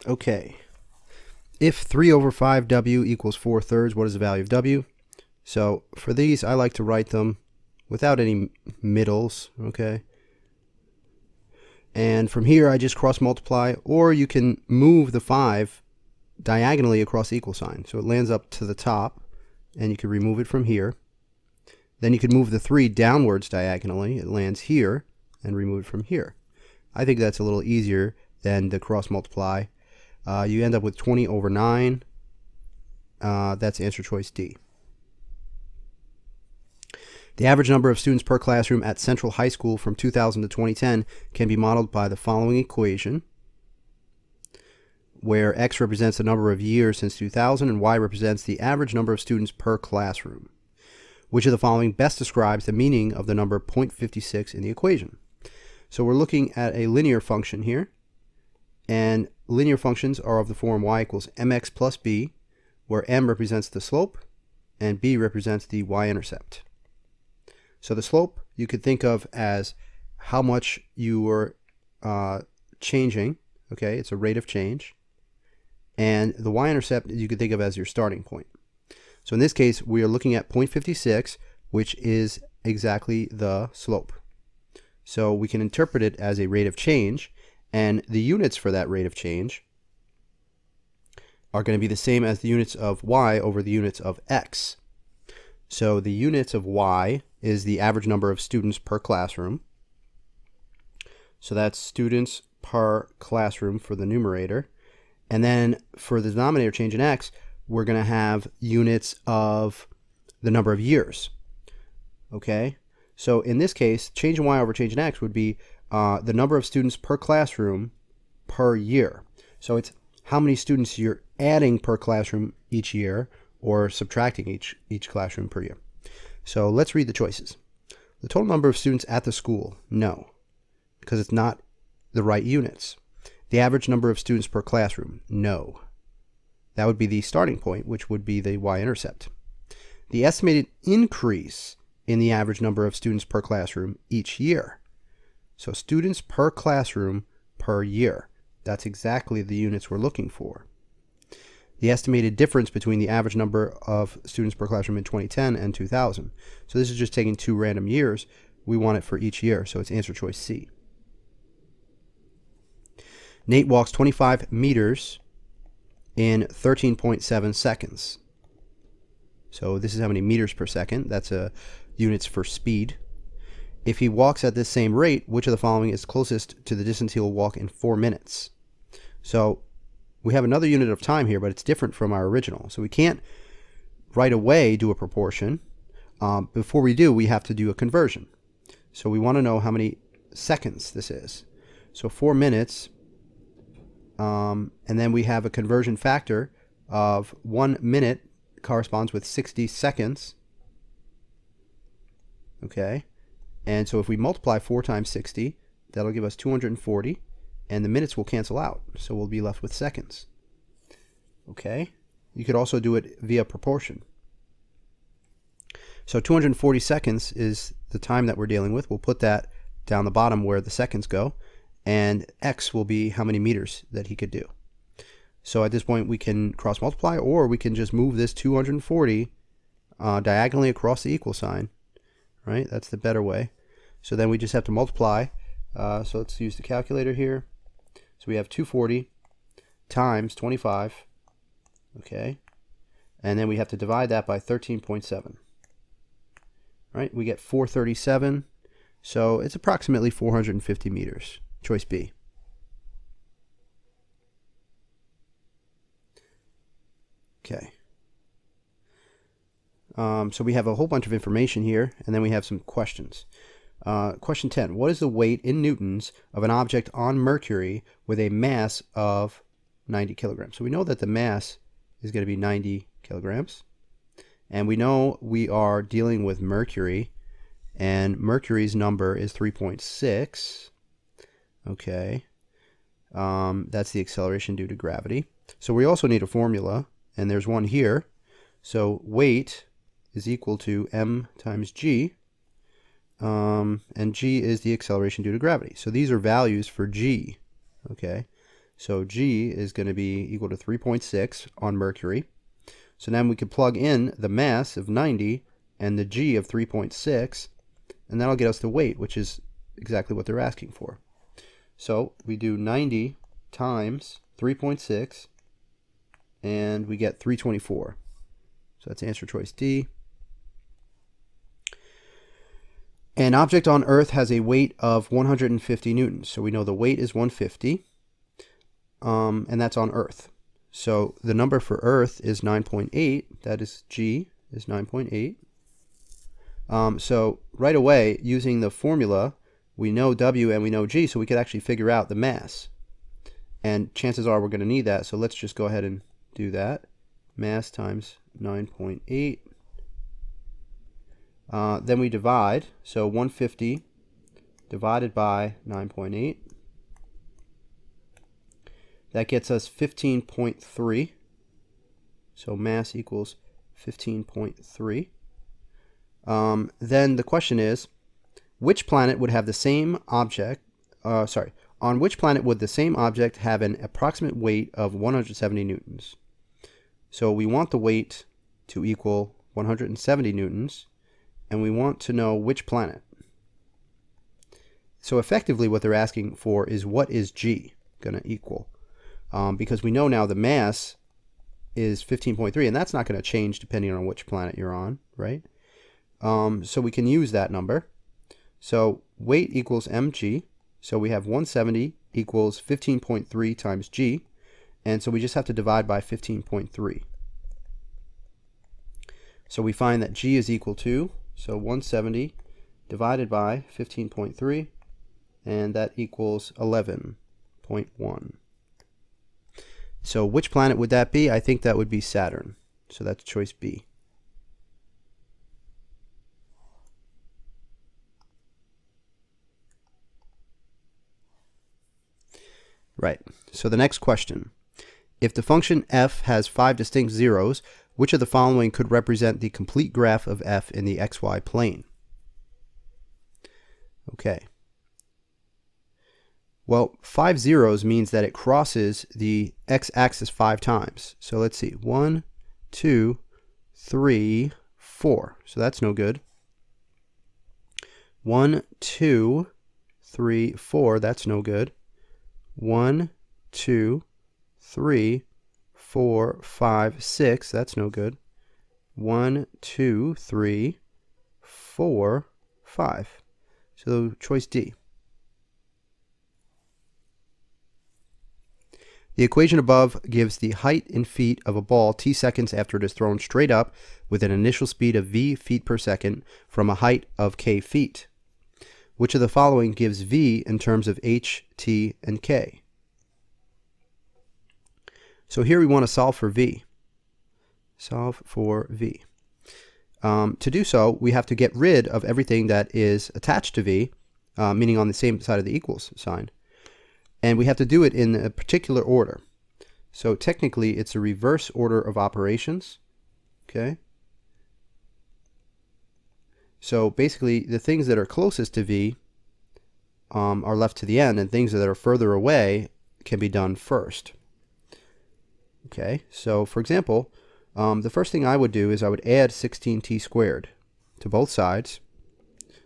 Okay. If 3 over 5w equals 4/3, what is the value of w? So for these, I like to write them without any middles, okay? And from here, I just cross multiply, or you can move the 5 diagonally across the equal sign. So it lands up to the top, and you can remove it from here. Then you can move the 3 downwards diagonally. It lands here, and remove it from here. I think that's a little easier than the cross multiply. You end up with 20 over 9. That's answer choice D. The average number of students per classroom at Central High School from 2000 to 2010 can be modeled by the following equation, where X represents the number of years since 2000 and Y represents the average number of students per classroom. Which of the following best describes the meaning of the number 0.56 in the equation? So we're looking at a linear function here, and linear functions are of the form y equals mx plus b, where m represents the slope and b represents the y-intercept. So the slope you could think of as how much you were changing, okay, it's a rate of change, and the y-intercept you could think of as your starting point. So in this case, we are looking at 0.56, which is exactly the slope. So we can interpret it as a rate of change, and the units for that rate of change are going to be the same as the units of y over the units of x. So the units of y is the average number of students per classroom. So that's students per classroom for the numerator. And then for the denominator change in x, we're going to have units of the number of years. Okay? So in this case, change in y over change in x would be the number of students per classroom per year. So it's how many students you're adding per classroom each year or subtracting each classroom per year. So let's read the choices. The total number of students at the school, no, because it's not the right units. The average number of students per classroom, no. That would be the starting point, which would be the y-intercept. The estimated increase in the average number of students per classroom each year. So students per classroom per year. That's exactly the units we're looking for. The estimated difference between the average number of students per classroom in 2010 and 2000. So this is just taking 2 random years. We want it for each year, so it's answer choice C. Nate walks 25 meters in 13.7 seconds. So this is how many meters per second. That's units for speed. If he walks at this same rate, which of the following is closest to the distance he will walk in 4 minutes? So we have another unit of time here, but it's different from our original. So we can't right away do a proportion. Before we do, we have to do a conversion. So we want to know how many seconds this is. So 4 minutes, and then we have a conversion factor of 1 minute corresponds with 60 seconds. Okay, and so if we multiply 4 times 60, that'll give us 240, and the minutes will cancel out, so we'll be left with seconds. Okay, you could also do it via proportion. So 240 seconds is the time that we're dealing with. We'll put that down the bottom where the seconds go, and x will be how many meters that he could do. So at this point we can cross multiply, or we can just move this 240 diagonally across the equal sign, right? That's the better way. So then we just have to multiply. So let's use the calculator here. So we have 240 times 25, okay, and then we have to divide that by 13.7. Right, we get 437, so it's approximately 450 meters. Choice B. Okay. So we have a whole bunch of information here, and then we have some questions. Question 10. What is the weight in newtons of an object on Mercury with a mass of 90 kilograms? So we know that the mass is going to be 90 kilograms. And we know we are dealing with Mercury, and Mercury's number is 3.6. Okay. That's the acceleration due to gravity. So we also need a formula, and there's one here. So weight is equal to m times g, and g is the acceleration due to gravity. So these are values for g. Okay. So G is going to be equal to 3.6 on mercury. So then we could plug in the mass of 90 and the G of 3.6, and that'll get us the weight, which is exactly what they're asking for. So we do 90 times 3.6, and we get 324. So that's answer choice D. An object on Earth has a weight of 150 newtons. So we know the weight is 150, and that's on Earth. So the number for Earth is 9.8. That is G is 9.8. So right away, using the formula, we know W and we know G, so we could actually figure out the mass. And chances are we're going to need that, so let's just go ahead and do that. Mass times 9.8. Then we divide, so 150 divided by 9.8. That gets us 15.3. So mass equals 15.3. Then the question is, which planet would have the same object, on which planet would the same object have an approximate weight of 170 newtons? So we want the weight to equal 170 newtons, and we want to know which planet. So effectively what they're asking for is what is G going to equal? Because we know now the mass is 15.3, and that's not going to change depending on which planet you're on, right? So we can use that number. So weight equals mg. So we have 170 equals 15.3 times g. And so we just have to divide by 15.3. So we find that g is equal to, so 170 divided by 15.3, and that equals 11.1. So which planet would that be? I think that would be Saturn. So that's choice B. Right. So the next question. If the function f has 5 distinct zeros, which of the following could represent the complete graph of f in the xy plane? Okay. Well, 5 zeros means that it crosses the x-axis 5 times. So let's see. 1, 2, 3, 4. So that's no good. 1, 2, 3, 4. That's no good. 1, 2, 3, 4, 5, 6. That's no good. 1, 2, 3, 4, 5. So choice D. The equation above gives the height in feet of a ball t seconds after it is thrown straight up with an initial speed of v feet per second from a height of k feet. Which of the following gives v in terms of h, t, and k? So here we want to solve for v. Solve for v. To do so, we have to get rid of everything that is attached to v, meaning on the same side of the equals sign. And we have to do it in a particular order. So technically, it's a reverse order of operations. Okay. So basically, the things that are closest to v are left to the end, and things that are further away can be done first. Okay. So for example, the first thing I would do is I would add 16t squared to both sides.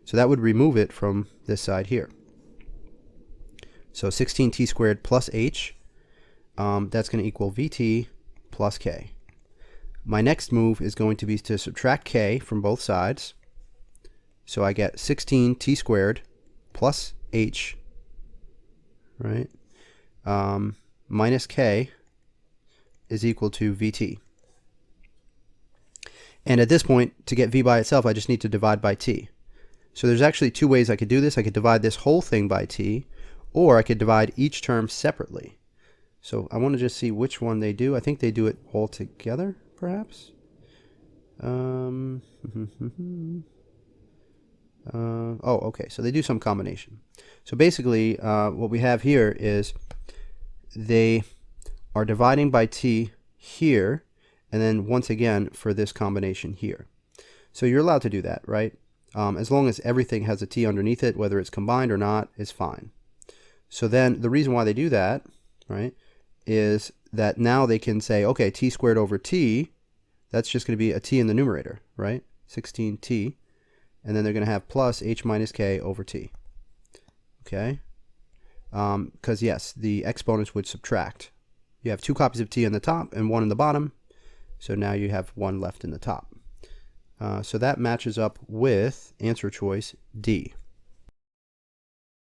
So that would remove it from this side here. So 16t squared plus h, that's going to equal vt plus k. My next move is going to be to subtract k from both sides. So I get 16t squared plus h, right, minus k is equal to vt. And at this point, to get v by itself, I just need to divide by t. So there's actually two ways I could do this. I could divide this whole thing by t, or I could divide each term separately. So I want to just see which one they do. I think they do it all together, perhaps. Oh, okay. So they do some combination. So basically, what we have here is they are dividing by t here, and then once again for this combination here. So you're allowed to do that, right? As long as everything has a t underneath it, whether it's combined or not, is fine. So then the reason why they do that, right, is that now they can say, okay, t squared over t, that's just going to be a t in the numerator, right? 16t. And then they're going to have plus h minus k over t. Okay? Because, yes, the exponents would subtract. You have 2 copies of t on the top and 1 in the bottom. So now you have 1 left in the top. So that matches up with answer choice D.